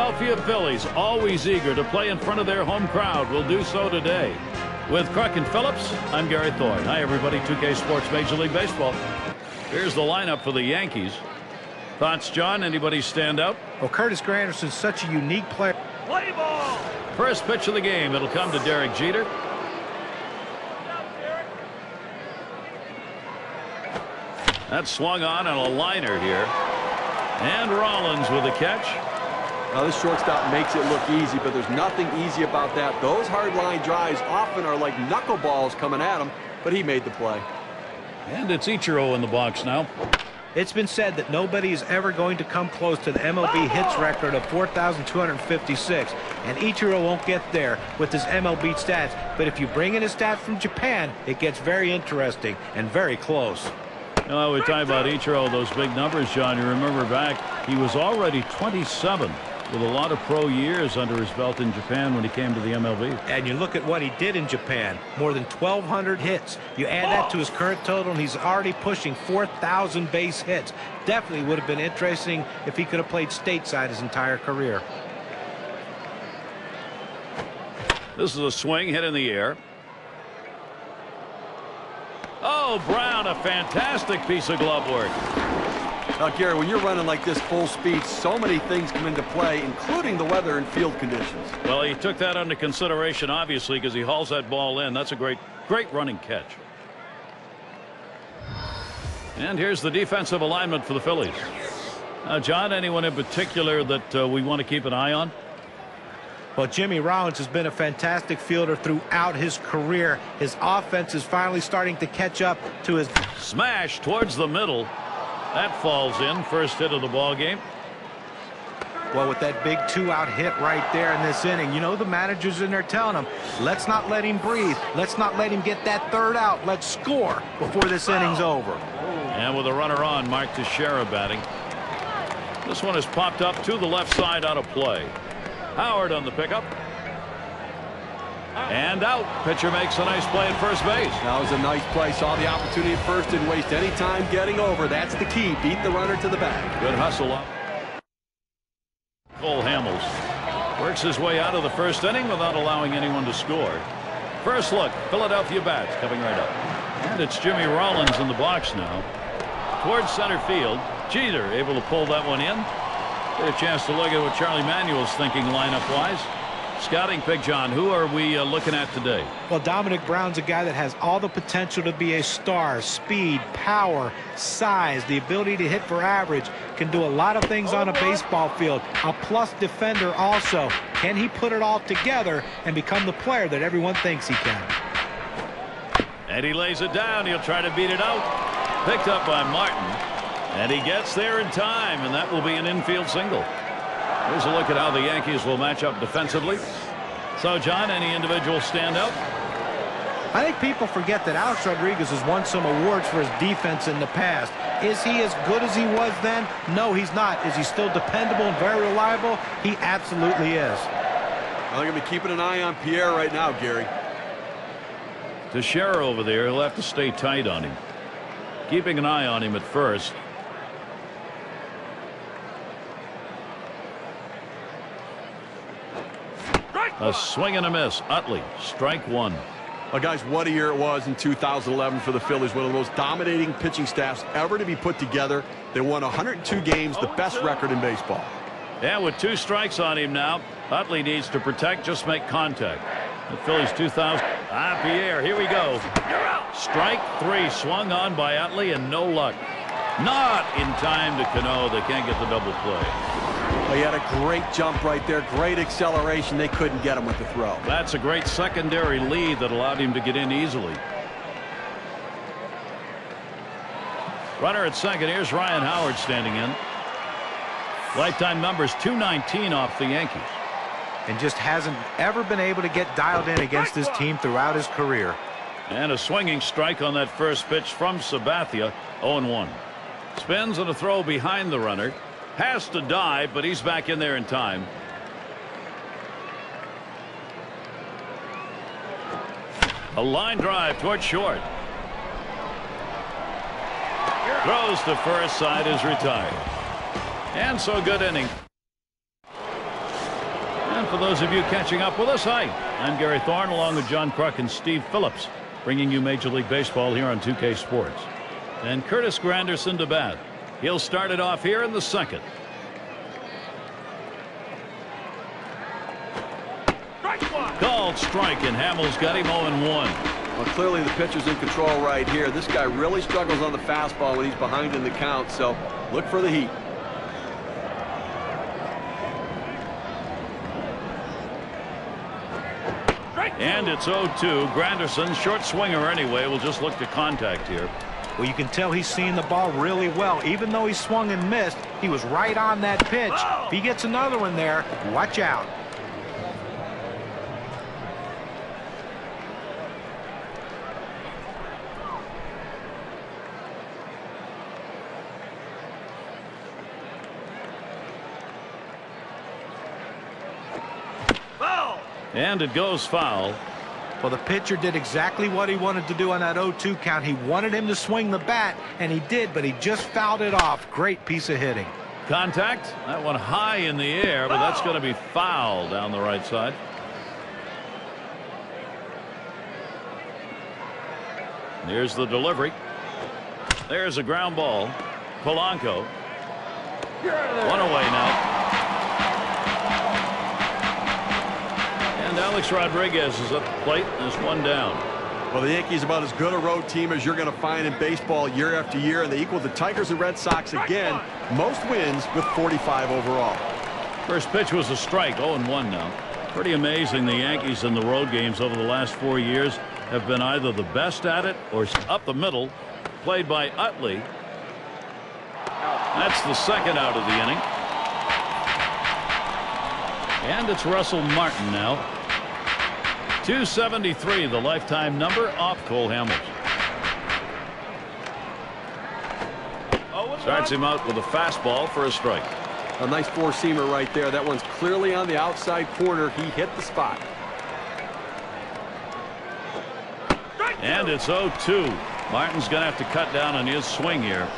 Philadelphia Phillies, always eager to play in front of their home crowd, will do so today. With Kruk and Phillips, I'm Gary Thorne. Hi, everybody. 2K Sports Major League Baseball. Here's the lineup for the Yankees. Thoughts, John? Anybody stand out? Well, Curtis Granderson's such a unique player. Play ball! First pitch of the game. It'll come to Derek Jeter. That's swung on a liner here. And Rollins with a catch. Now this shortstop makes it look easy, but there's nothing easy about that. Those hard line drives often are like knuckleballs coming at him, but he made the play. And it's Ichiro in the box now. It's been said that nobody is ever going to come close to the MLB hits record of 4,256, and Ichiro won't get there with his MLB stats. But if you bring in his stats from Japan, it gets very interesting and very close. We talk about Ichiro, those big numbers, John. You remember back, he was already 27 with a lot of pro years under his belt in Japan when he came to the MLB. And you look at what he did in Japan, more than 1,200 hits. You add that to his current total, and he's already pushing 4,000 base hits. Definitely would have been interesting if he could have played stateside his entire career. This is a swing hit in the air. Oh, Brown, a fantastic piece of glove work. Now, Gary, when you're running like this full speed, so many things come into play, including the weather and field conditions. Well, he took that under consideration, obviously, because he hauls that ball in. That's a great running catch. And here's the defensive alignment for the Phillies. Now, John, anyone in particular that we want to keep an eye on? Well, Jimmy Rollins has been a fantastic fielder throughout his career. His offense is finally starting to catch up to his smash towards the middle. That falls in. First hit of the ball game. Well, with that big 2-out hit right there in this inning, you know the manager's in there telling him, let's not let him breathe. Let's not let him get that third out. Let's score before this inning's over. And with a runner on, Mark Teixeira batting. This one is popped up to the left side out of play. Howard on the pickup. And out. Pitcher makes a nice play at first base. That was a nice play. Saw the opportunity at first. Didn't waste any time getting over. That's the key. Beat the runner to the bag. Good hustle up. Cole Hamels works his way out of the first inning without allowing anyone to score. First look. Philadelphia bats coming right up. And it's Jimmy Rollins in the box now. Towards center field. Jeter able to pull that one in. Get a chance to look at what Charlie Manuel's thinking lineup-wise. Scouting pick, John. Who are we looking at today? Well, Dominic Brown's a guy that has all the potential to be a star. Speed, power, size, the ability to hit for average. Can do a lot of things on a baseball field. A plus defender also. Can he put it all together and become the player that everyone thinks he can? And he lays it down. He'll try to beat it out. Picked up by Martin. And he gets there in time, and that will be an infield single. Here's a look at how the Yankees will match up defensively. So, John, any individual standout? I think people forget that Alex Rodriguez has won some awards for his defense in the past. Is he as good as he was then? No, he's not. Is he still dependable and very reliable? He absolutely is. I'm going to be keeping an eye on Pierre right now, Gary. Teixeira over there, he'll have to stay tight on him. Keeping an eye on him at first. A swing and a miss. Utley, strike one. Well, guys, what a year it was in 2011 for the Phillies. One of the most dominating pitching staffs ever to be put together. They won 102 games, the best record in baseball. Yeah, with 2 strikes on him now, Utley needs to protect, just make contact. The Phillies 2000. Pierre, here we go. Strike 3, swung on by Utley, and no luck. Not in time to Cano. They can't get the double play. Well, he had a great jump right there, great acceleration. They couldn't get him with the throw. That's a great secondary lead that allowed him to get in easily. Runner at second. Here's Ryan Howard standing in. Lifetime numbers 219 off the Yankees. And just hasn't ever been able to get dialed in against this team throughout his career. And a swinging strike on that first pitch from Sabathia. 0-1. Spins and a throw behind the runner. Has to dive, but he's back in there in time. A line drive towards short. Throws to first, side is retired. And so good inning. And for those of you catching up with us, hi, I'm Gary Thorne along with John Kruk and Steve Phillips, bringing you Major League Baseball here on 2K Sports. And Curtis Granderson to bat. He'll start it off here in the second. Called strike, and Hamels got him 0-1. Well, clearly the pitcher's in control right here. This guy really struggles on the fastball when he's behind in the count, so look for the heat. And it's 0-2. Granderson, short swinger anyway, will just look to contact here. Well, you can tell he's seeing the ball really well. Even though he swung and missed, he was right on that pitch. If he gets another one there, watch out. And it goes foul. Well, the pitcher did exactly what he wanted to do on that 0-2 count. He wanted him to swing the bat, and he did, but he just fouled it off. Great piece of hitting. Contact. That one high in the air, but that's going to be foul down the right side. Here's the delivery. There's a ground ball. Polanco. One away now. And Alex Rodriguez is at the plate. There's one down. Well, the Yankees about as good a road team as you're going to find in baseball year after year, and they equal the Tigers and Red Sox again. Most wins with 45 overall. First pitch was a strike. 0-1 now. Pretty amazing. The Yankees in the road games over the last 4 years have been either the best at it or up the middle. Played by Utley. That's the second out of the inning. And it's Russell Martin now. 273, the lifetime number, off Cole Hamels. Starts him out with a fastball for a strike. A nice four-seamer right there. That one's clearly on the outside corner. He hit the spot. And it's 0-2. Martin's going to have to cut down on his swing here.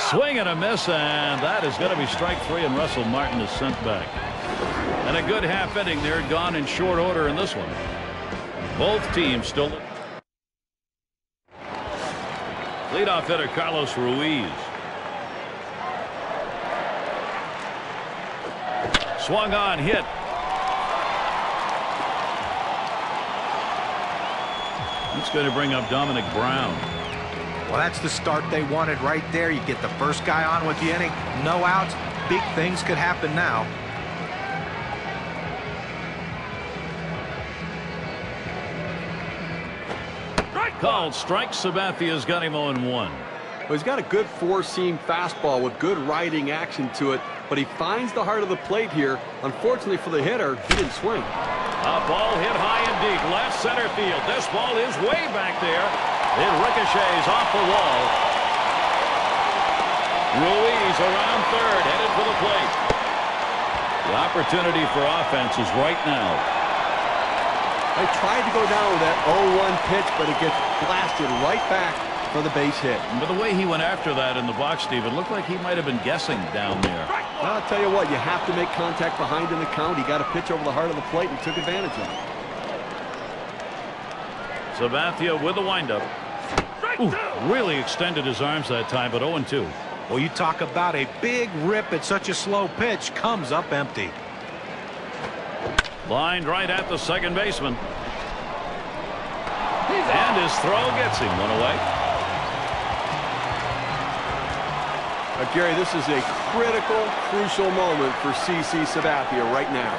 Swing and a miss, and that is going to be strike three, and Russell Martin is sent back. And a good half inning there, gone in short order in this one. Both teams still. Leadoff hitter Carlos Ruiz. Swung on, hit. It's going to bring up Dominic Brown. Well, that's the start they wanted right there. You get the first guy on with the inning, no outs. Big things could happen now. Called strike. Sabathia's got him 0-1. Well, he's got a good four-seam fastball with good riding action to it, but he finds the heart of the plate here. Unfortunately for the hitter, he didn't swing. A ball hit high and deep, left center field. This ball is way back there. It ricochets off the wall. Ruiz around third, headed for the plate. The opportunity for offense is right now. They tried to go down with that 0-1 pitch, but it gets blasted right back for the base hit. But the way he went after that in the box, Steve, it looked like he might have been guessing down there. Well, I'll tell you what, you have to make contact behind in the count. He got a pitch over the heart of the plate and took advantage of it. Sabathia with the windup. Ooh, really extended his arms that time, but 0-2. Well, you talk about a big rip at such a slow pitch, comes up empty. Lined right at the second baseman. And his throw gets him one away. Gary, this is a critical, crucial moment for CC Sabathia right now.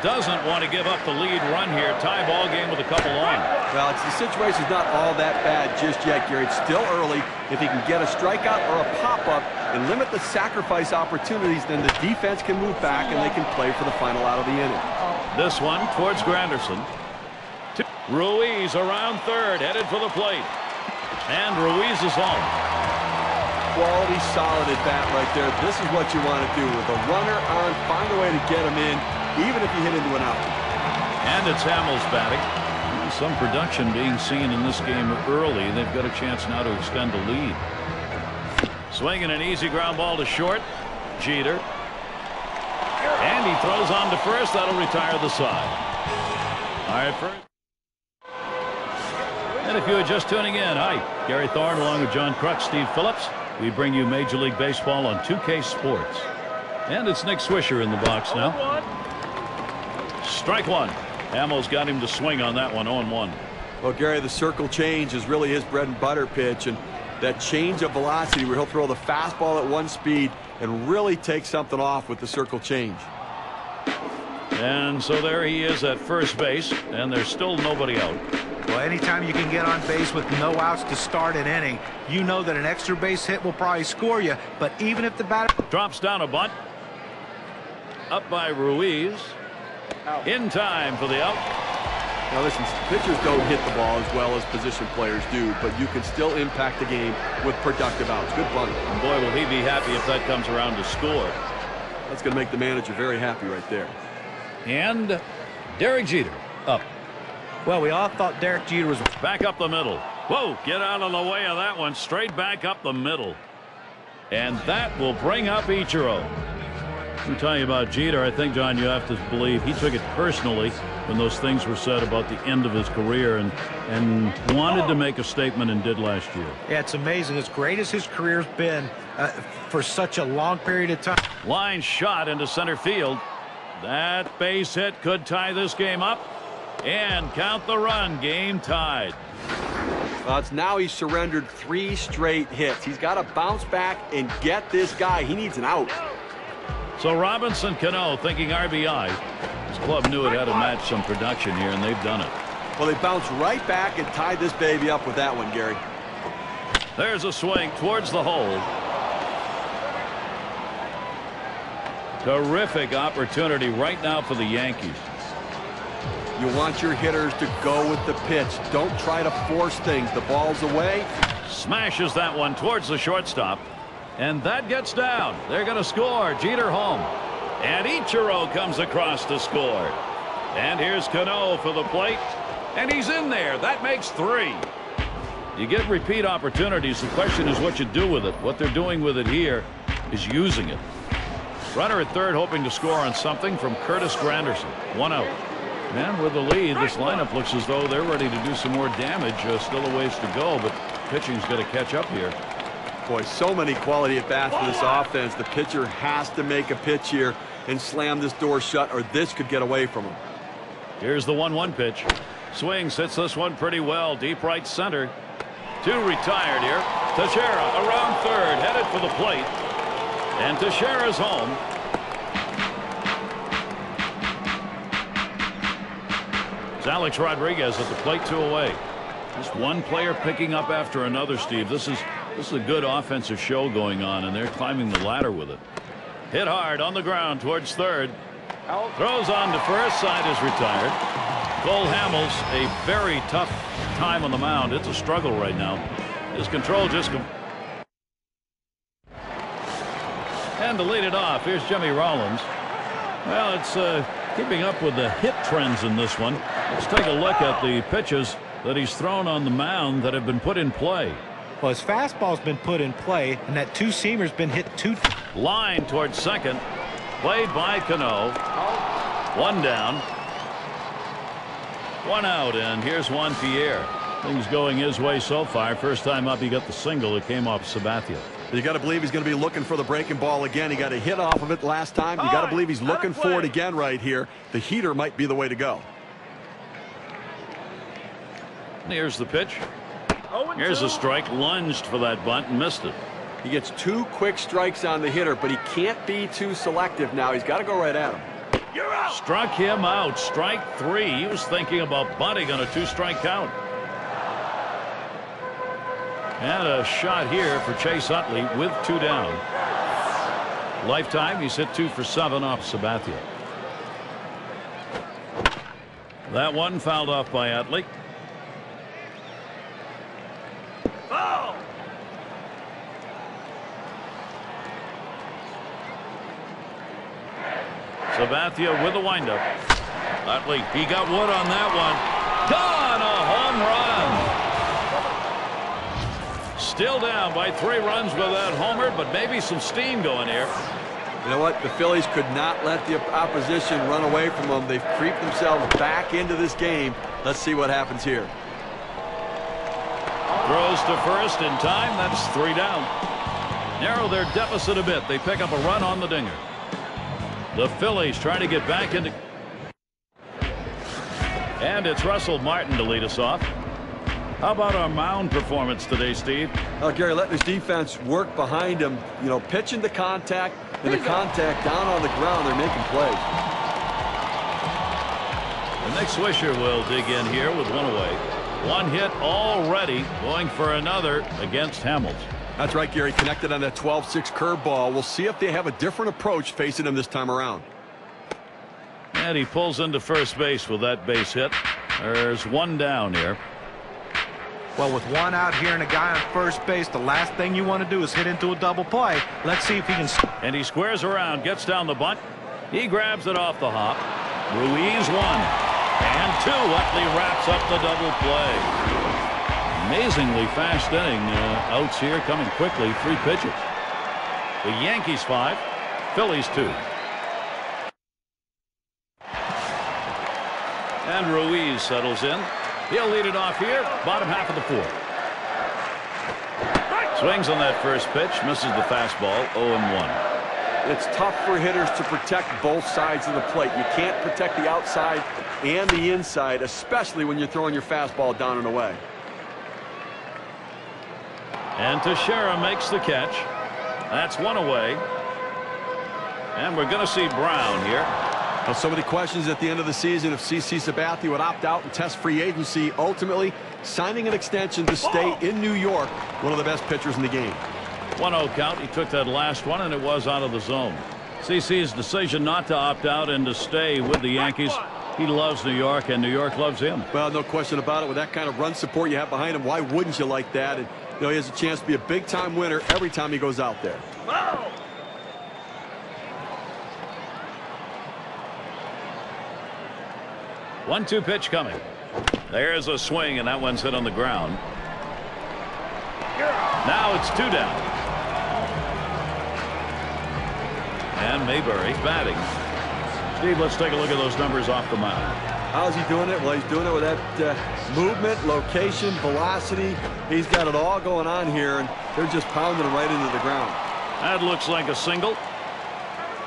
Doesn't want to give up the lead run here. Tie ball game with a couple on. Well, the situation's not all that bad just yet, Gary. It's still early. If he can get a strikeout or a pop-up and limit the sacrifice opportunities, then the defense can move back and they can play for the final out of the inning. This one towards Granderson. Ruiz around third, headed for the plate. And Ruiz is on. Quality, solid at bat right there. This is what you want to do. With a runner on, find a way to get him in, even if you hit into an out. And it's Hamels batting. Some production being seen in this game early. They've got a chance now to extend the lead. Swinging an easy ground ball to short. Jeter. And he throws on to first. That'll retire the side. All right, first. And if you are just tuning in, hi, Gary Thorne along with John Crutch, Steve Phillips. We bring you Major League Baseball on 2K Sports. And it's Nick Swisher in the box now. Strike one. Hamels got him to swing on that one, 0-1. Well, Gary, the circle change is really his bread and butter pitch, and that change of velocity where he'll throw the fastball at one speed and really take something off with the circle change. And so there he is at first base, and there's still nobody out. Well, anytime you can get on base with no outs to start an inning, you know that an extra base hit will probably score you. But even if the batter drops down a bunt, up by Ruiz, in time for the out. Now listen, pitchers don't hit the ball as well as position players do, but you can still impact the game with productive outs. Good bunt. And boy, will he be happy if that comes around to score. That's going to make the manager very happy right there. And Derek Jeter up. Well, we all thought Derek Jeter was back up the middle. Whoa, get out of the way of that one. Straight back up the middle. And that will bring up Ichiro. Let me tell you about Jeter. I think, John, you have to believe he took it personally when those things were said about the end of his career and wanted to make a statement and did last year. Yeah, it's amazing. As great as his career's been for such a long period of time. Line shot into center field. That base hit could tie this game up. And count the run. Game tied. Well, it's now he's surrendered 3 straight hits. He's got to bounce back and get this guy. He needs an out. So Robinson Cano thinking RBI. His club knew it had to match some production here, and they've done it. Well, they bounced right back and tied this baby up with that one, Gary. There's a swing towards the hole. Terrific opportunity right now for the Yankees. You want your hitters to go with the pitch. Don't try to force things. The ball's away. Smashes that one towards the shortstop. And that gets down. They're going to score. Jeter home. And Ichiro comes across to score. And here's Cano for the plate. And he's in there. That makes 3. You get repeat opportunities. The question is what you do with it. What they're doing with it here is using it. Runner at third hoping to score on something from Curtis Granderson. 1 out. And with the lead, this lineup looks as though they're ready to do some more damage. Still a ways to go, but pitching's got to catch up here. Boy, so many quality at-bats for this offense. The pitcher has to make a pitch here and slam this door shut, or this could get away from him. Here's the 1-1 pitch. Swings, hits this one pretty well. Deep right center. 2 retired here. Teixeira around third, headed for the plate. And Teixeira's home. It's Alex Rodriguez at the plate, 2 away. Just one player picking up after another, Steve. This is a good offensive show going on, and they're climbing the ladder with it. Hit hard on the ground towards third. Throws on to first. Side is retired. Cole Hamels, a very tough time on the mound. It's a struggle right now. His control just... And to lead it off, here's Jimmy Rollins. Well, it's keeping up with the hit trends in this one. Let's take a look at the pitches that he's thrown on the mound that have been put in play. Well, his fastball's been put in play, and that 2-seamer's been hit 2. Line towards second. Played by Cano. 1 down. 1 out, and here's Juan Pierre. Things going his way so far. First time up, he got the single. It came off Sabathia. You got to believe he's going to be looking for the breaking ball again. He got a hit off of it last time. You got to believe he's looking for it again right here. The heater might be the way to go. Here's the pitch. Here's a strike. Lunged for that bunt and missed it. He gets 2 quick strikes on the hitter, but he can't be too selective now. He's got to go right at him. You're out. Struck him out. Strike 3. He was thinking about bunting on a 2-strike count. And a shot here for Chase Utley with 2 down. Lifetime, he's hit 2 for 7 off Sabathia. That one fouled off by Utley. Sabathia with the windup. Utley, he got wood on that one. Gone, a home run. Still down by 3 runs with that homer, but maybe some steam going here. You know what? The Phillies could not let the opposition run away from them. They've creeped themselves back into this game. Let's see what happens here. Throws to first in time. That's 3 down. Narrow their deficit a bit. They pick up a run on the dinger. The Phillies trying to get back into. And it's Russell Martin to lead us off. How about our mound performance today, Steve? Well, Gary, letting his defense work behind him. You know, pitching the contact and the contact down on the ground. They're making plays. The Nick Swisher will dig in here with 1 away. 1 hit already, going for another against Hamels. That's right, Gary. Connected on that 12-6 curveball. We'll see if they have a different approach facing him this time around. And he pulls into first base with that base hit. There's 1 down here. Well, with 1 out here and a guy on first base, the last thing you want to do is hit into a double play. Let's see if he can. And he squares around, gets down the bunt. He grabs it off the hop. Ruiz 1 and 2. Utley wraps up the double play. Amazingly fast inning. Outs here coming quickly. 3 pitches. The Yankees 5, Phillies 2. And Ruiz settles in. He'll lead it off here, bottom half of the 4th. Swings on that first pitch, misses the fastball, 0-1. It's tough for hitters to protect both sides of the plate. You can't protect the outside and the inside, especially when you're throwing your fastball down and away. And Teixeira makes the catch. That's 1 away. And we're going to see Brown here. Well, so many questions at the end of the season if CC Sabathia would opt out and test free agency. Ultimately, signing an extension to stay in New York, one of the best pitchers in the game. 1-0 count. He took that last one, and it was out of the zone. CC's decision not to opt out and to stay with the Yankees. He loves New York, and New York loves him. Well, no question about it. With that kind of run support you have behind him, why wouldn't you like that? And, you know, he has a chance to be a big-time winner every time he goes out there. 1-2 pitch coming. There's a swing, and that one's hit on the ground. Now it's 2 down. And Mayberry batting. Steve, let's take a look at those numbers off the mound. How's he doing it? Well, he's doing it with that movement, location, velocity. He's got it all going on here, and they're just pounding him right into the ground. That looks like a single.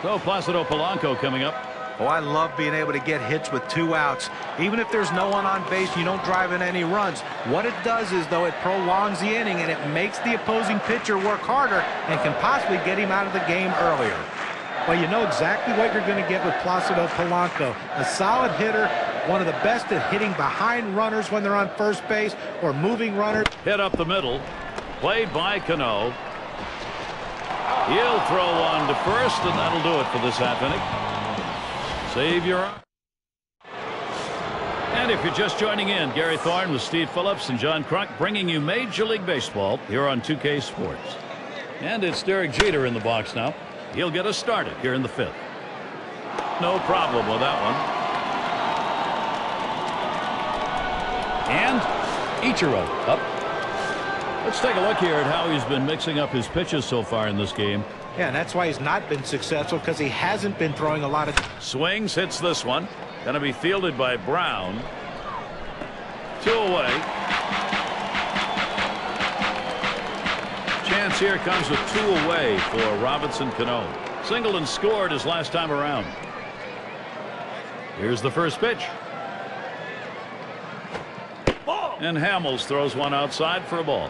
So Placido Polanco coming up. Oh, I love being able to get hits with 2 outs. Even if there's no one on base, you don't drive in any runs. What it does is, though, it prolongs the inning, and it makes the opposing pitcher work harder and can possibly get him out of the game earlier. Well, you know exactly what you're going to get with Placido Polanco. A solid hitter, one of the best at hitting behind runners when they're on first base or moving runners. Hit up the middle. Played by Cano. He'll throw on to first, and that'll do it for this half inning. Save your arm. And if you're just joining in, Gary Thorne with Steve Phillips and John Crunk bringing you Major League Baseball here on 2K Sports. And it's Derek Jeter in the box now. He'll get us started here in the 5th. No problem with that one. And Ichiro up. Let's take a look here at how he's been mixing up his pitches so far in this game. Yeah, and that's why he's not been successful, because he hasn't been throwing a lot of. Swings, hits this one. Going to be fielded by Brown. 2 away. Chance here comes with 2 away for Robinson Cano. Singled and scored his last time around. Here's the first pitch. And Hamels throws one outside for a ball.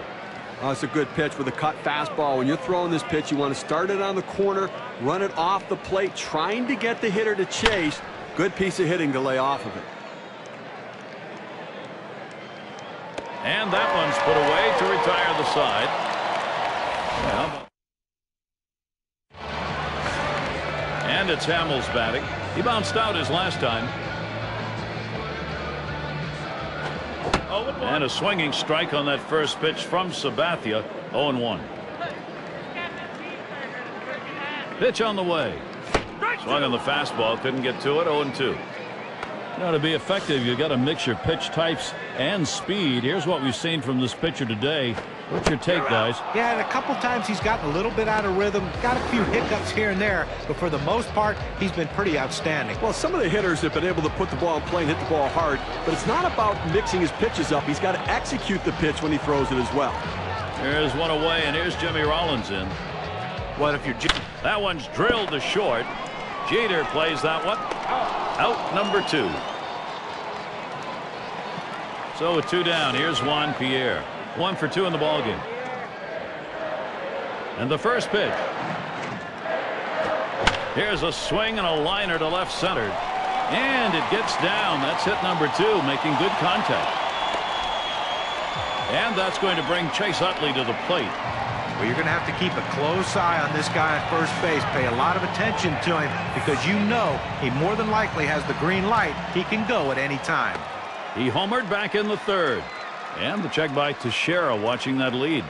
Oh, it's a good pitch with a cut fastball. When you're throwing this pitch, you want to start it on the corner, run it off the plate, trying to get the hitter to chase. Good piece of hitting to lay off of it. And that one's put away to retire the side. Well, and it's Hamels batting. He bounced out his last time. And a swinging strike on that first pitch from Sabathia. 0-1. Pitch on the way. Swung on the fastball, couldn't get to it. 0-2. Now, to be effective, you got to mix your pitch types and speed. Here's what we've seen from this pitcher today. What's your take, guys? Yeah, and a couple times he's gotten a little bit out of rhythm, got a few hiccups here and there, but for the most part, he's been pretty outstanding. Well, some of the hitters have been able to put the ball in play and hit the ball hard, but it's not about mixing his pitches up. He's got to execute the pitch when he throws it as well. Here's one away, and here's Jimmy Rollins in. What if you're... That one's drilled to short. Jeter plays that one. Out number 2. So with 2 down, here's Juan Pierre. 1 for 2 in the ballgame. And the first pitch. Here's a swing and a liner to left center. And it gets down. That's hit number 2, making good contact. And that's going to bring Chase Utley to the plate. Well, you're going to have to keep a close eye on this guy at first base. Pay a lot of attention to him because you know he more than likely has the green light. He can go at any time. He homered back in the 3rd. And the check by Teixeira watching that lead.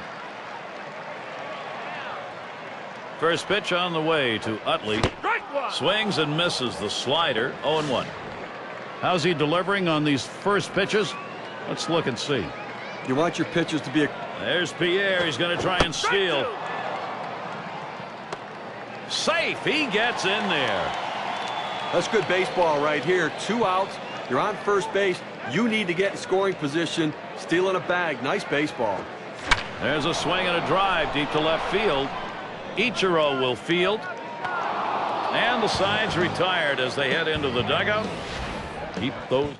First pitch on the way to Utley. Swings and misses the slider. 0-1. How's he delivering on these first pitches? Let's look and see. You want your pitches to be a... There's Pierre. He's going to try and steal. Safe. He gets in there. That's good baseball right here. 2 outs. You're on first base. You need to get in scoring position. Stealing a bag. Nice baseball. There's a swing and a drive deep to left field. Ichiro will field. And the side's retired as they head into the dugout. Keep those.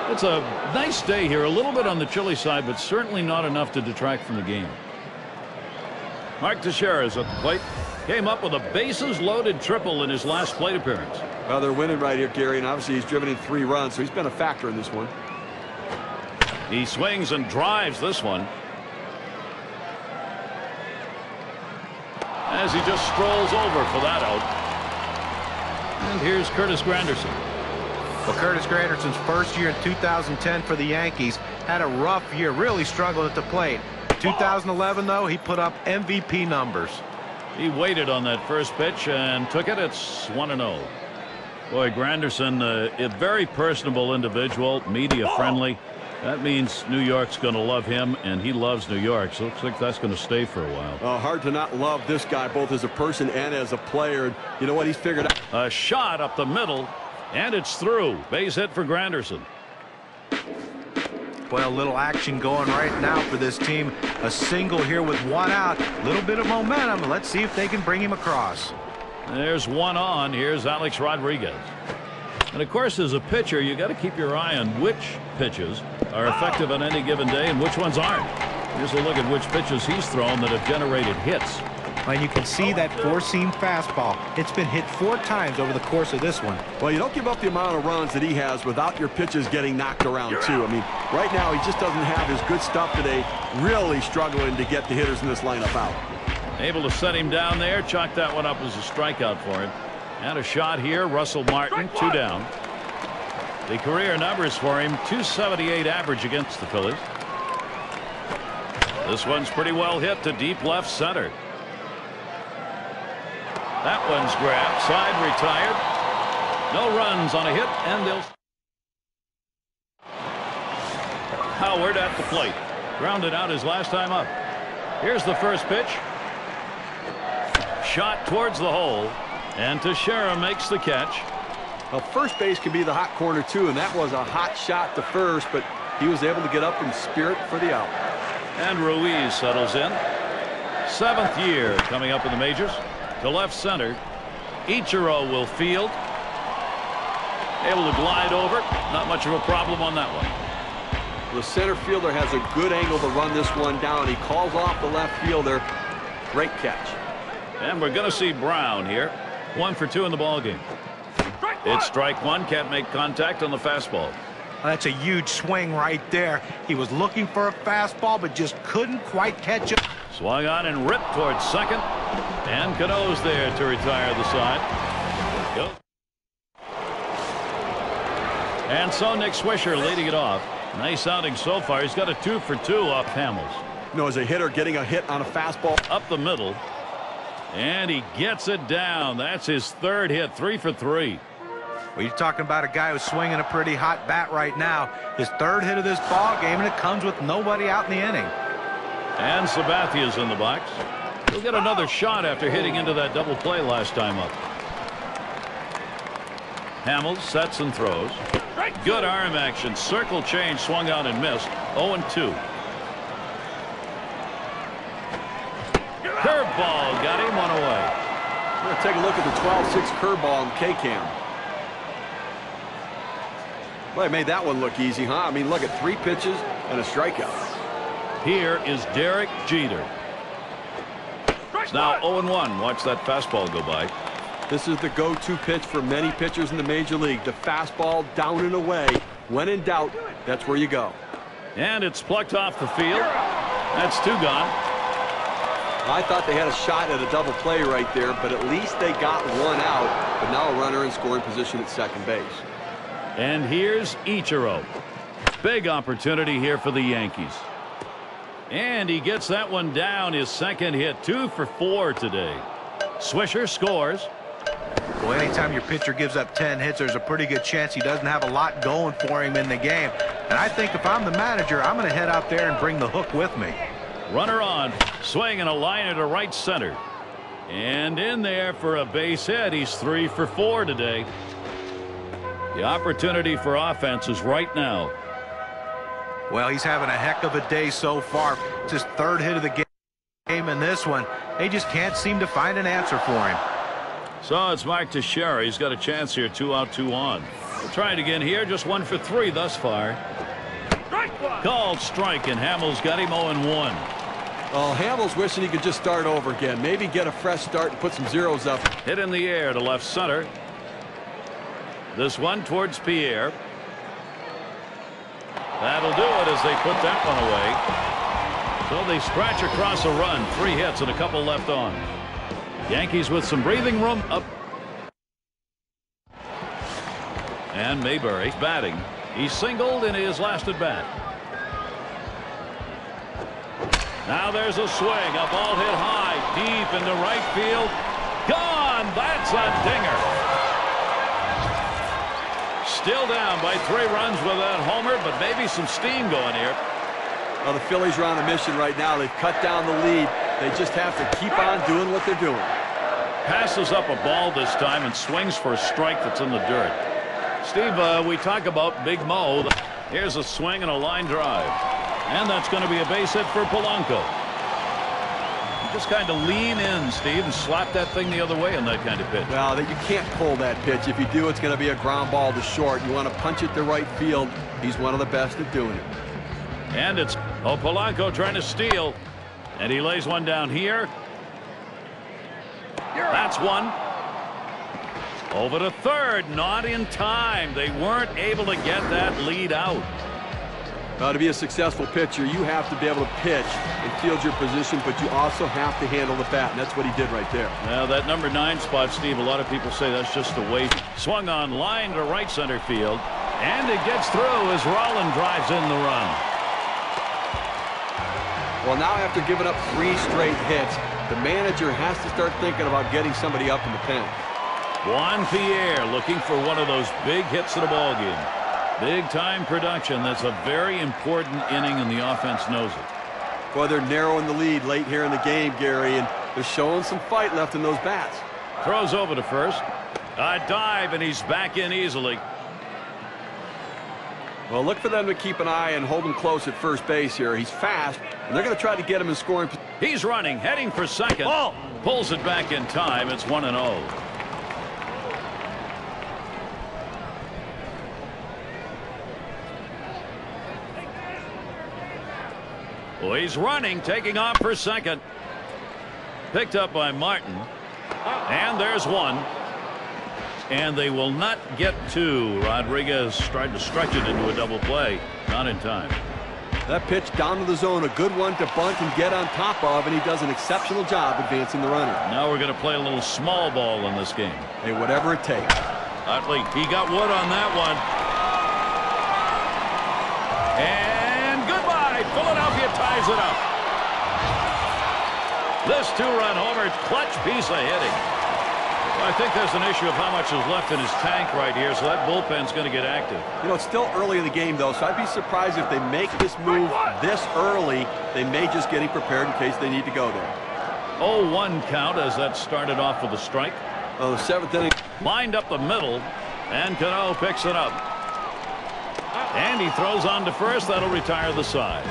It's a nice day here. A little bit on the chilly side, but certainly not enough to detract from the game. Mark Teixeira is at the plate. Came up with a bases-loaded triple in his last plate appearance. Well, they're winning right here, Gary, and obviously he's driven in 3 runs, so he's been a factor in this one. He swings and drives this one. As he just strolls over for that out. And here's Curtis Granderson. Well, Curtis Granderson's first year in 2010 for the Yankees had a rough year, really struggled at the plate. 2011, though, he put up MVP numbers. He waited on that first pitch and took it. It's 1-0. Boy, Granderson, a very personable individual, media friendly. That means New York's going to love him, and he loves New York. So it looks like that's going to stay for a while. Hard to not love this guy, both as a person and as a player. You know what? He's figured out. A shot up the middle, and it's through. Base hit for Granderson. Well, a little action going right now for this team. A single here with 1 out. A little bit of momentum. Let's see if they can bring him across. There's 1 on. Here's Alex Rodriguez. And of course, as a pitcher, you got to keep your eye on which pitches are effective on any given day and which ones aren't. Here's a look at which pitches he's thrown that have generated hits. And you can see that 4-seam fastball. It's been hit 4 times over the course of this one. Well, you don't give up the amount of runs that he has without your pitches getting knocked around, too. I mean, right now, he just doesn't have his good stuff today. Really struggling to get the hitters in this lineup out. Able to set him down there. Chalk that one up as a strikeout for him. And a shot here. Russell Martin, 2 down. The career numbers for him, 278 average against the Phillies. This one's pretty well hit to deep left center. That one's grabbed. Side retired. No runs on a hit, and they'll... Howard at the plate. Grounded out his last time up. Here's the first pitch. Shot towards the hole. And Teixeira makes the catch. Well, first base can be the hot corner, too, and that was a hot shot to first, but he was able to get up in spirit for the out. And Ruiz settles in. 7th year coming up in the majors. To left center. Ichiro will field. Able to glide over. Not much of a problem on that one. The center fielder has a good angle to run this one down. He calls off the left fielder. Great catch. And we're going to see Brown here. 1 for 2 in the ballgame. It's strike 1. Can't make contact on the fastball. That's a huge swing right there. He was looking for a fastball, but just couldn't quite catch it. Swung on and ripped towards second. And Cano's there to retire the side. Go. And so Nick Swisher leading it off. Nice outing so far. He's got a 2 for 2 off Hamels. You know, as a hitter, getting a hit on a fastball. Up the middle. And he gets it down. That's his 3rd hit. 3 for 3. Well, you're talking about a guy who's swinging a pretty hot bat right now. His third hit of this ball game, and it comes with nobody out in the inning. And Sabathia's in the box. He'll get another shot after hitting into that double play last time up. Hamels sets and throws. Good arm action. Circle change, swung out and missed. 0-2. Curveball got him, one away. We're going to take a look at the 12-6 curveball on K-Cam. Well, they made that one look easy, huh? I mean, look at 3 pitches and a strikeout. Here is Derek Jeter. It's now 0-1. Watch that fastball go by. This is the go-to pitch for many pitchers in the major league. The fastball down and away. When in doubt, that's where you go. And it's plucked off the field. That's 2 gone. I thought they had a shot at a double play right there, but at least they got 1 out. But now a runner in scoring position at second base. And here's Ichiro. Big opportunity here for the Yankees. And he gets that one down. His second hit. 2 for 4 today. Swisher scores. Well, anytime your pitcher gives up 10 hits, there's a pretty good chance he doesn't have a lot going for him in the game. And I think if I'm the manager, I'm going to head out there and bring the hook with me. Runner on. Swing and a liner to right center. And in there for a base hit. He's 3 for 4 today. The opportunity for offense is right now. Well, he's having a heck of a day so far. It's his 3rd hit of the game in this one. They just can't seem to find an answer for him. So it's Mark Teixeira. He's got a chance here. 2 out, 2 on. We'll try it again here. Just 1 for 3 thus far. Called strike, and Hamels got him 0-1. Oh, Hamels wishing he could just start over again. Maybe get a fresh start and put some zeros up. Hit in the air to left center. This one towards Pierre. That'll do it as they put that one away. So they scratch across a run. 3 hits and a couple left on. Yankees with some breathing room up. And Mayberry's batting. He singled in his last at bat. Now there's a swing. A ball hit high, deep into right field. Gone. That's a dinger. Still down by 3 runs with that homer, but maybe some steam going here. Well, the Phillies are on a mission right now. They've cut down the lead. They just have to keep on doing what they're doing. Passes up a ball this time and swings for a strike that's in the dirt. Steve, we talk about Big Mo. Here's a swing and a line drive. And that's going to be a base hit for Polanco. Just kind of lean in, Steve, and slap that thing the other way on that kind of pitch. Well, you can't pull that pitch. If you do, it's going to be a ground ball to short. You want to punch it to right field. He's one of the best at doing it. And it's Polanco trying to steal. And he lays one down here. That's one. Over to third. Not in time. They weren't able to get that lead out. To be a successful pitcher, you have to be able to pitch and field your position, but you also have to handle the bat, and that's what he did right there. Now, that number 9 spot, Steve, a lot of people say that's just a waste. Swung on line to right center field, and it gets through as Rollins drives in the run. Well, now after giving up 3 straight hits, the manager has to start thinking about getting somebody up in the pen. Juan Pierre looking for one of those big hits in the ball game. Big time production. That's a very important inning, and the offense knows it. Well, they're narrowing the lead late here in the game, Gary, and they're showing some fight left in those bats. Throws over to first. A dive, and he's back in easily. Well, look for them to keep an eye and hold him close at first base here. He's fast, and they're going to try to get him in scoring. He's running, heading for second. Ball. Pulls it back in time. It's 1-0. Well, he's running, taking off for second. Picked up by Martin. And there's one. And they will not get 2. Rodriguez tried to stretch it into a double play. Not in time. That pitch down to the zone, a good one to bunt and get on top of, and he does an exceptional job advancing the runner. Now we're going to play a little small ball in this game. Hey, whatever it takes. Utley, he got wood on that one. And goodbye. Philadelphia ties it up. This 2-run homer, clutch piece of hitting. I think there's an issue of how much is left in his tank right here, so that bullpen's going to get active. You know, it's still early in the game, though, so I'd be surprised if they make this move this early. They may just get him prepared in case they need to go there. 0-1 count as that started off with a strike. Oh, the 7th inning. Lined up the middle, and Cano picks it up. And he throws on to first. That'll retire the side.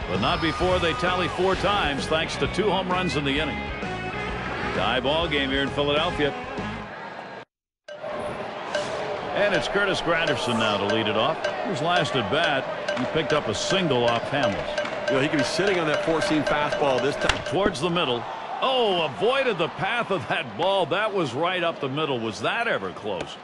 But not before they tally 4 times, thanks to 2 home runs in the inning. Tie ball game here in Philadelphia. And it's Curtis Granderson now to lead it off. His last at bat, he picked up a single off Hamels. You know, he could be sitting on that 4-seam fastball this time. Towards the middle. Oh, avoided the path of that ball. That was right up the middle. Was that ever close?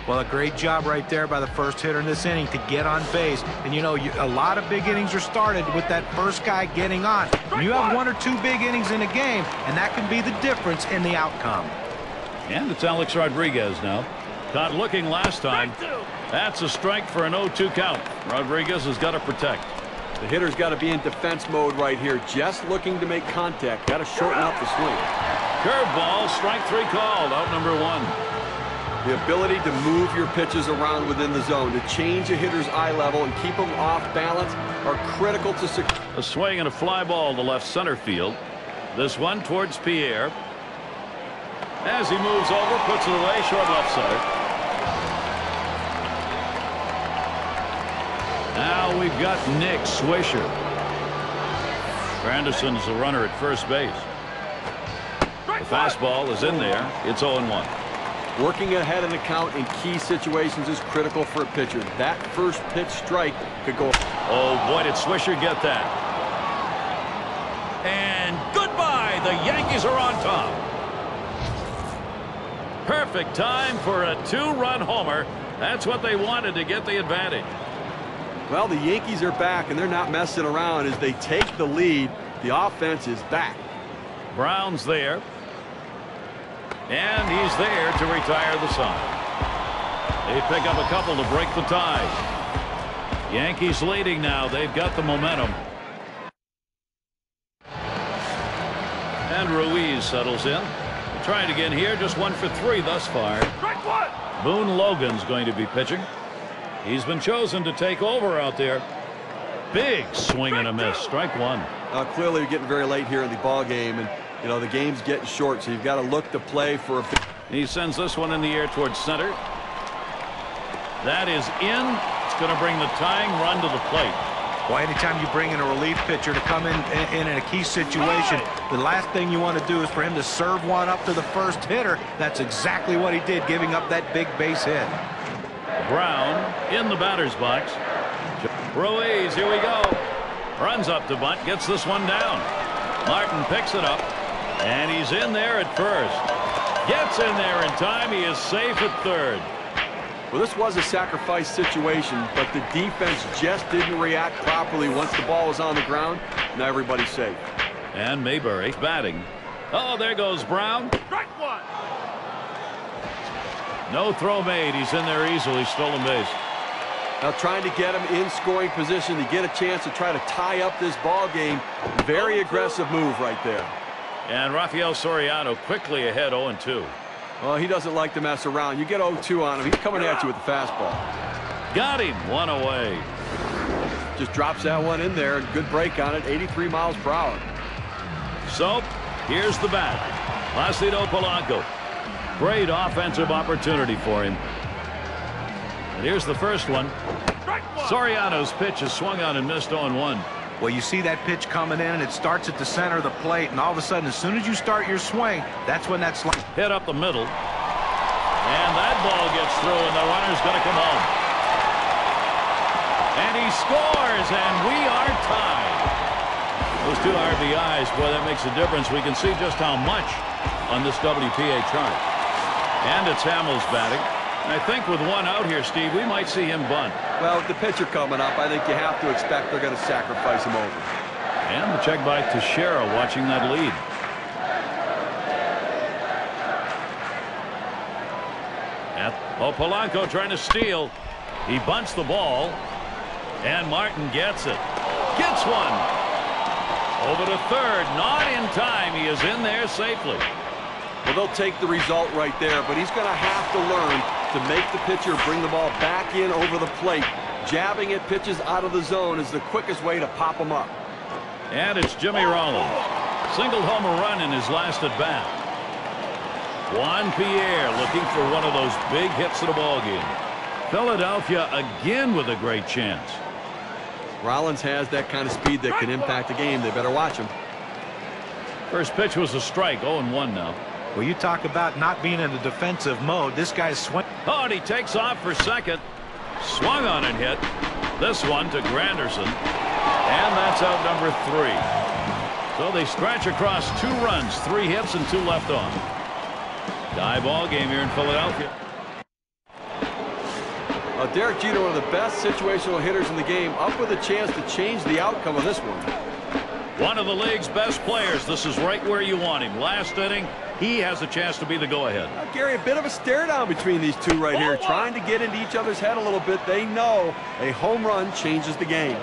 Well, a great job right there by the first hitter in this inning to get on base. And, you know, a lot of big innings are started with that first guy getting on. You have 1 or 2 big innings in a game, and that can be the difference in the outcome. And it's Alex Rodriguez now. Caught looking last time. That's a strike for an 0-2 count. Rodriguez has got to protect. The hitter's got to be in defense mode right here, just looking to make contact. Got to shorten up the swing. Curveball, strike 3 called, out number 1. The ability to move your pitches around within the zone, to change a hitter's eye level and keep them off balance are critical to success. A swing and a fly ball to left center field. This one towards Pierre. As he moves over, puts it away, short left center. Now we've got Nick Swisher. Granderson's the runner at first base. The fastball is in there. It's 0-1. Working ahead in the count in key situations is critical for a pitcher. That first pitch strike could go. Oh, boy, did Swisher get that. And goodbye. The Yankees are on top. Perfect time for a 2-run homer. That's what they wanted to get the advantage. Well, the Yankees are back, and they're not messing around as they take the lead. The offense is back. Brown's there. And he's there to retire the side. They pick up a couple to break the tie. Yankees leading now. They've got the momentum. And Ruiz settles in. Trying again here. Just 1 for 3 thus far. Boone Logan's going to be pitching. He's been chosen to take over out there. Big swing and a miss. Strike 1. Clearly, you're getting very late here in the ball game, and you know the game's getting short, so you've got to look to play for a. He sends this one in the air towards center. That is in. It's going to bring the tying run to the plate. Well, anytime you bring in a relief pitcher to come in a key situation, the last thing you want to do is for him to serve one up to the first hitter. That's exactly what he did, giving up that big base hit. Brown in the batter's box. Ruiz, here we go. Runs up to bunt, gets this one down. Martin picks it up, and he's in there at first. Gets in there in time. He is safe at third. Well, this was a sacrifice situation, but the defense just didn't react properly once the ball was on the ground. Now everybody's safe. And Mayberry batting. Oh, there goes Brown. Strike 1. No throw made. He's in there easily. Stolen base. Now trying to get him in scoring position to get a chance to try to tie up this ball game. Very aggressive move right there. And Rafael Soriano quickly ahead 0-2. Well, he doesn't like to mess around. You get 0-2 on him, he's coming at you with the fastball. Got him. 1 away. Just drops that one in there. Good break on it. 83 miles per hour. So here's the bat. Placido Polanco. Great offensive opportunity for him. And here's the first one. Soriano's pitch is swung on and missed 0-1. Well, you see that pitch coming in, and it starts at the center of the plate, and all of a sudden, as soon as you start your swing, that's when that slide hit up the middle. And that ball gets through, and the runner's going to come home. And he scores, and we are tied. Those 2 RBIs, boy, that makes a difference. We can see just how much on this WPA chart. And it's Hamels batting. I think with 1 out here, Steve, we might see him bunt. Well, with the pitcher coming up, I think you have to expect they're going to sacrifice him over. And the check by Teixeira watching that lead. Polanco trying to steal. He bunts the ball. And Martin gets it. Gets one. Over to third. Not in time. He is in there safely. The Well, they'll take the result right there, but he's going to have to learn to make the pitcher bring the ball back in over the plate. Jabbing at pitches out of the zone is the quickest way to pop them up. And it's Jimmy Rollins. Single home run in his last at bat. Juan Pierre looking for one of those big hits of the ball game. Philadelphia again with a great chance. Rollins has that kind of speed that can impact the game. They better watch him. First pitch was a strike. 0-1 now. Well, you talk about not being in a defensive mode. This guy's swing. Oh, and he takes off for second. Swung on and hit. This one to Granderson. And that's out number 3. So they stretch across 2 runs, 3 hits, and 2 left on. Tie ball game here in Philadelphia. Derek Jeter, one of the best situational hitters in the game, up with a chance to change the outcome of this one. One of the league's best players. This is right where you want him. Last inning, he has a chance to be the go-ahead. Gary, a bit of a stare down between these two right here, trying to get into each other's head a little bit. They know a home run changes the game.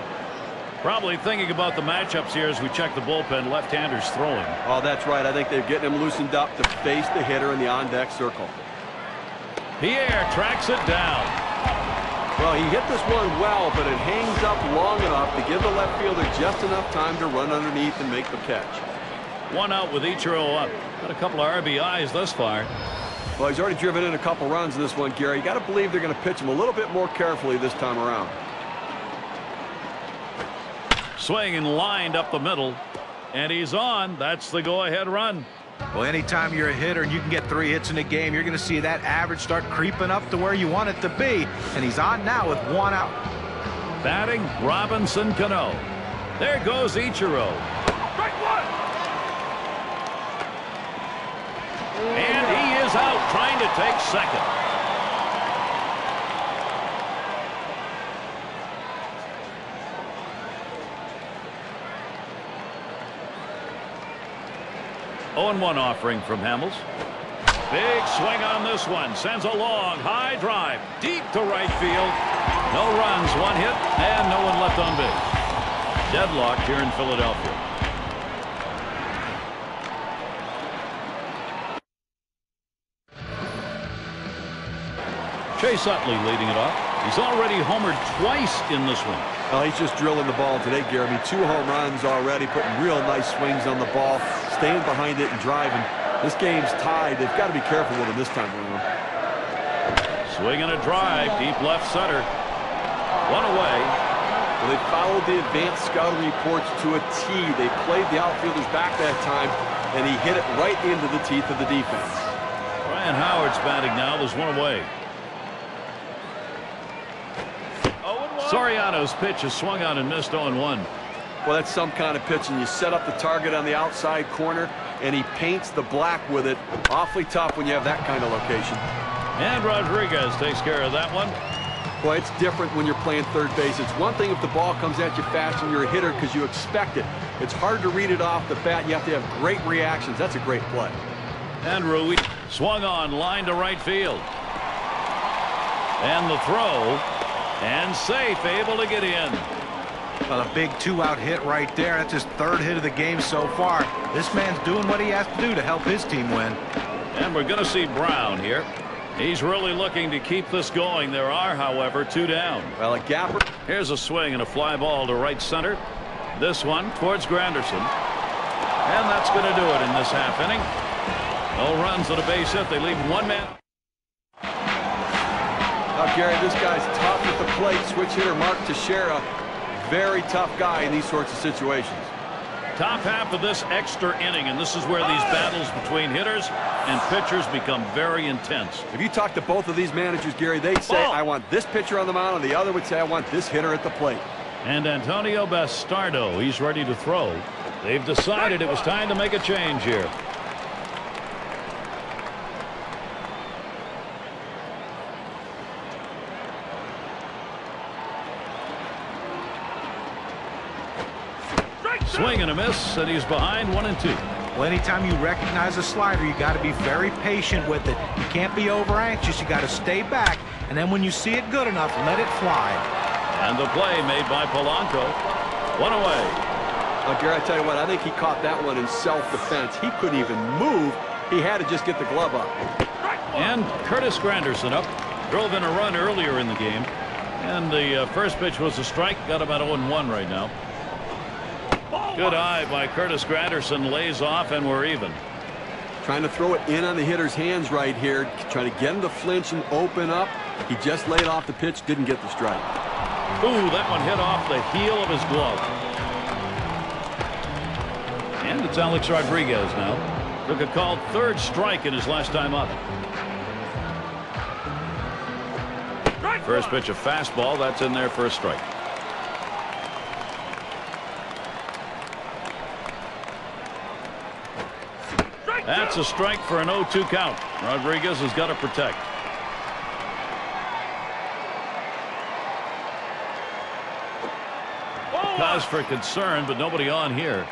Probably thinking about the matchups here as we check the bullpen. Left-handers throwing. Oh, that's right. I think they're getting him loosened up to face the hitter in the on-deck circle. Pierre tracks it down. Well, he hit this one well, but it hangs up long enough to give the left fielder just enough time to run underneath and make the catch. 1 out with Ichiro up. Got a couple of RBIs thus far. Well, he's already driven in a couple runs in this one, Gary. You got to believe they're going to pitch him a little bit more carefully this time around. Swing and lined up the middle. And he's on. That's the go-ahead run. Well, anytime you're a hitter and you can get 3 hits in a game, you're going to see that average start creeping up to where you want it to be. And he's on now with 1 out. Batting, Robinson Cano. There goes Ichiro. And he is out trying to take second. Oh, 0-1 offering from Hamels. Big swing on this one. Sends a long, high drive. Deep to right field. No runs, 1 hit, and no one left on base. Deadlock here in Philadelphia. Chase Utley leading it off. He's already homered twice in this one. Well, he's just drilling the ball today, Gary. 2 home runs already, putting real nice swings on the ball, staying behind it and driving. This game's tied. They've got to be careful with him this time around. Swing and a drive, deep left center. 1 away. Well, they followed the advanced scouting reports to a T. They played the outfielders back that time, and he hit it right into the teeth of the defense. Ryan Howard's batting now. There's 1 away. Soriano's pitch is swung on and missed 0-1. Well, that's some kind of pitching. You set up the target on the outside corner, and he paints the black with it. Awfully tough when you have that kind of location. And Rodriguez takes care of that one. Boy, it's different when you're playing third base. It's one thing if the ball comes at you fast and you're a hitter because you expect it. It's hard to read it off the bat. You have to have great reactions. That's a great play. And Rui swung on, line to right field. And the throw. And safe, able to get in. Well, a big 2-out hit right there. That's his 3rd hit of the game so far. This man's doing what he has to do to help his team win. And we're going to see Brown here. He's really looking to keep this going. There are, however, 2 down. Well, a gapper. Here's a swing and a fly ball to right center. This one towards Granderson. And that's going to do it in this half inning. No runs at a base hit. They leave 1 man. Now, Gary, this guy's tough at the plate. Switch hitter Mark Teixeira. Very tough guy in these sorts of situations. Top half of this extra inning, and this is where these battles between hitters and pitchers become very intense. If you talk to both of these managers, Gary, they'd say, I want this pitcher on the mound, and the other would say, I want this hitter at the plate. And Antonio Bastardo, he's ready to throw. They've decided it was time to make a change here. Swing and a miss, and he's behind 1-2. Well, anytime you recognize a slider, you got to be very patient with it. You can't be over anxious. You got to stay back, and then when you see it good enough, let it fly. And the play made by Polanco. 1 away. Gary, I tell you what, I think he caught that one in self-defense. He couldn't even move, He had to just get the glove up. And Curtis Granderson up. Drove in a run earlier in the game. And the first pitch was a strike. Got about 0-1 right now. Good eye by Curtis Granderson. Lays off, and we're even. Trying to throw it in on the hitter's hands right here. Trying to get him to flinch and open up. He just laid off the pitch. Didn't get the strike. Ooh, that one hit off the heel of his glove. And it's Alex Rodriguez now. Took a called third strike in his last time up. First pitch, a fastball. That's in there for a strike. That's a strike for an 0-2 count. Rodriguez has got to protect. Cause for concern, but nobody on here.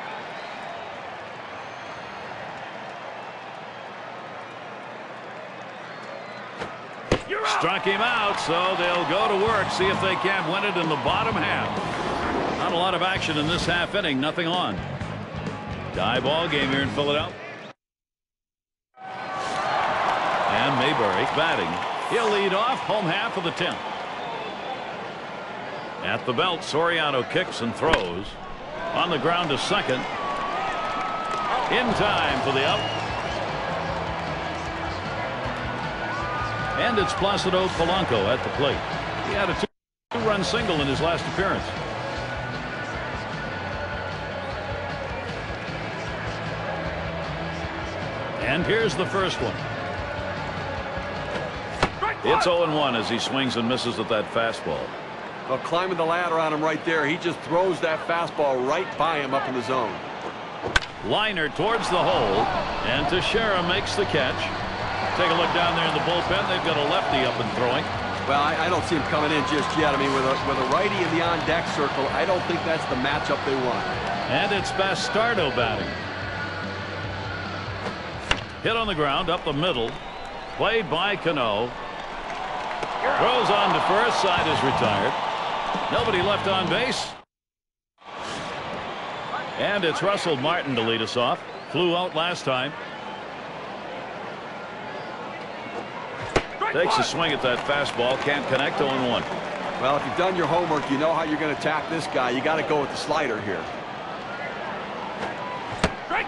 Struck him out, so they'll go to work, see if they can't win it in the bottom half. Not a lot of action in this half inning, nothing on. Tie ball game here in Philadelphia. And Mayberry batting. He'll lead off, home half of the 10th. At the belt, Soriano kicks and throws. On the ground to second. In time for the out. And it's Placido Polanco at the plate. He had a two-run single in his last appearance. And here's the first one. It's 0-1 as he swings and misses at that fastball. Well, climbing the ladder on him right there. He just throws that fastball right by him up in the zone. Liner towards the hole, and Teixeira makes the catch. Take a look down there in the bullpen. They've got a lefty up and throwing. Well, I don't see him coming in just yet. I mean, with a righty in the on-deck circle, I don't think that's the matchup they want. And it's Bastardo batting. Hit on the ground up the middle. Played by Cano. Throws on to first. Side is retired. Nobody left on base. And it's Russell Martin to lead us off. Flew out last time. Takes a swing at that fastball. Can't connect. 0-1. Well, if you've done your homework, you know how you're going to attack this guy. You got to go with the slider here.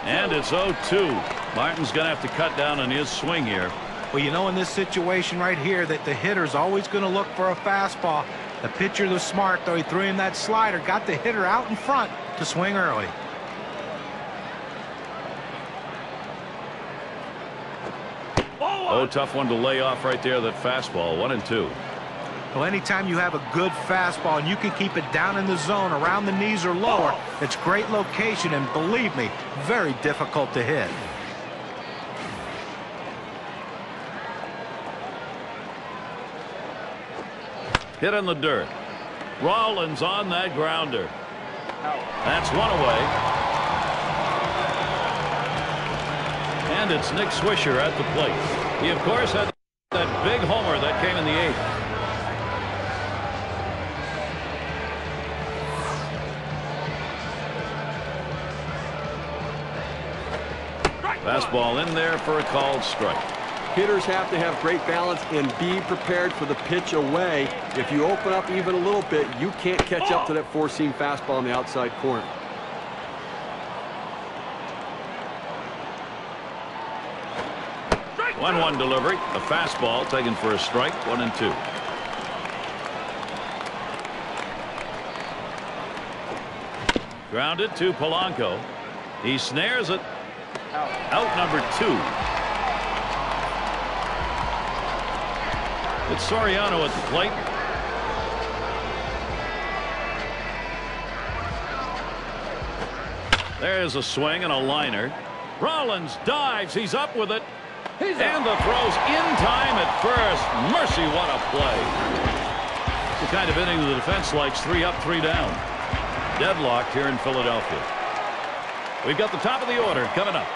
And it's 0-2. Martin's going to have to cut down on his swing here. Well, you know, in this situation right here that the hitter's always going to look for a fastball. The pitcher was smart, though. He threw him that slider, got the hitter out in front to swing early. Oh, tough one to lay off right there, that fastball. 1-2. Well, anytime you have a good fastball and you can keep it down in the zone around the knees or lower, it's great location, and believe me, very difficult to hit. Hit in the dirt. Rollins on that grounder. That's one away. And it's Nick Swisher at the plate. He, of course, had that big homer that came in the 8th. Fastball in there for a called strike. Hitters have to have great balance and be prepared for the pitch away. If you open up even a little bit, you can't catch up to that four-seam fastball in the outside corner. One delivery. A fastball taken for a strike. 1-2. Grounded to Polanco. He snares it. Out number 2. It's Soriano at the plate. There's a swing and a liner. Rollins dives. He's up with it. And the throw's in time at first. Mercy, what a play. It's the kind of inning the defense likes. 3 up, 3 down. Deadlocked here in Philadelphia. We've got the top of the order coming up.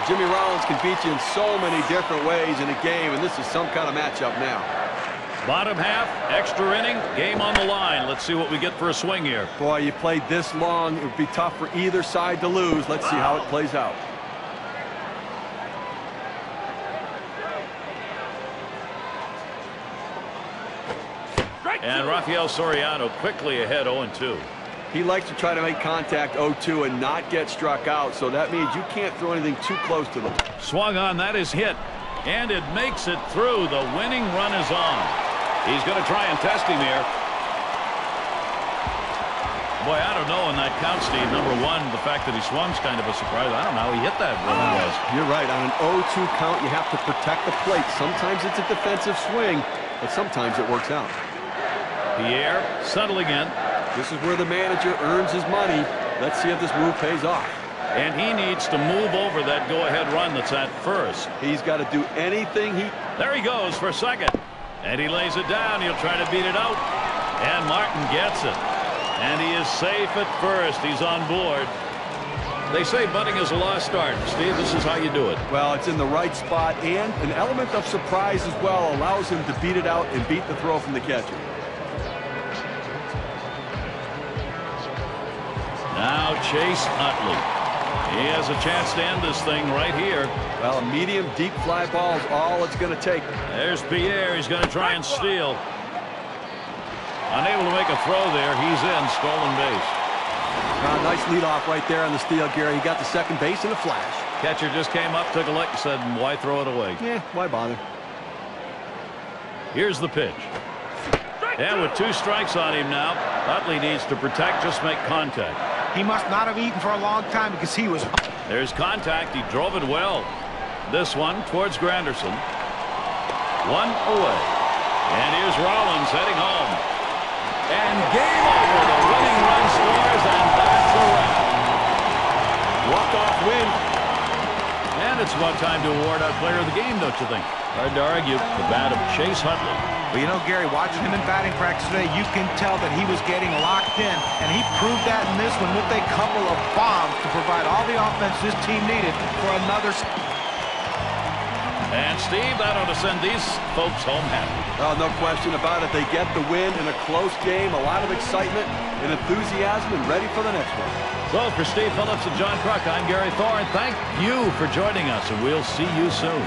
Jimmy Rollins can beat you in so many different ways in a game, and this is some kind of matchup now. Bottom half, extra inning, game on the line. Let's see what we get for a swing here. Boy, you played this long. It would be tough for either side to lose. Let's see how it plays out. And Rafael Soriano quickly ahead 0-2. He likes to try to make contact 0-2 and not get struck out, so that means you can't throw anything too close to them. Swung on, that is hit. And it makes it through. The winning run is on. He's going to try and test him here. Boy, I don't know in that count, Steve. Number one, the fact that he swung's kind of a surprise. I don't know how he hit that when he was. You're right. On an 0-2 count, you have to protect the plate. Sometimes it's a defensive swing, but sometimes it works out. Pierre settling in. This is where the manager earns his money. Let's see if this move pays off. And he needs to move over that go-ahead run that's at first. He's got to do anything he... There he goes for second. And he lays it down. He'll try to beat it out. And Martin gets it. And he is safe at first. He's on board. They say bunting is a lost art. Steve, this is how you do it. Well, it's in the right spot, and an element of surprise as well allows him to beat it out and beat the throw from the catcher. Now Chase Utley. He has a chance to end this thing right here. Well, a medium deep fly ball is all it's going to take. There's Pierre. He's going to try and steal. Unable to make a throw there. He's in. Stolen base. Nice leadoff right there on the steal, Gary. He got the second base in a flash. Catcher just came up, took a look, and said, why throw it away? Yeah, why bother? Here's the pitch. And with 2 strikes on him now, Utley needs to protect, just make contact. He must not have eaten for a long time because he was... There's contact. He drove it well. This one towards Granderson. 1 away. And here's Rollins heading home. And game over. The winning run scores, and that's a wrap. Walk-off win. And it's about time to award our player of the game, don't you think? Hard to argue. The bat of Chase Utley. Well, you know, Gary, watching him in batting practice today, you can tell that he was getting locked in, and he proved that in this one with a couple of bombs to provide all the offense this team needed for another... And, Steve, that ought to send these folks home happy. Oh, no question about it. They get the win in a close game, a lot of excitement and enthusiasm, and ready for the next one. So, for Steve Phillips and John Kruk, I'm Gary Thorne. Thank you for joining us, and we'll see you soon.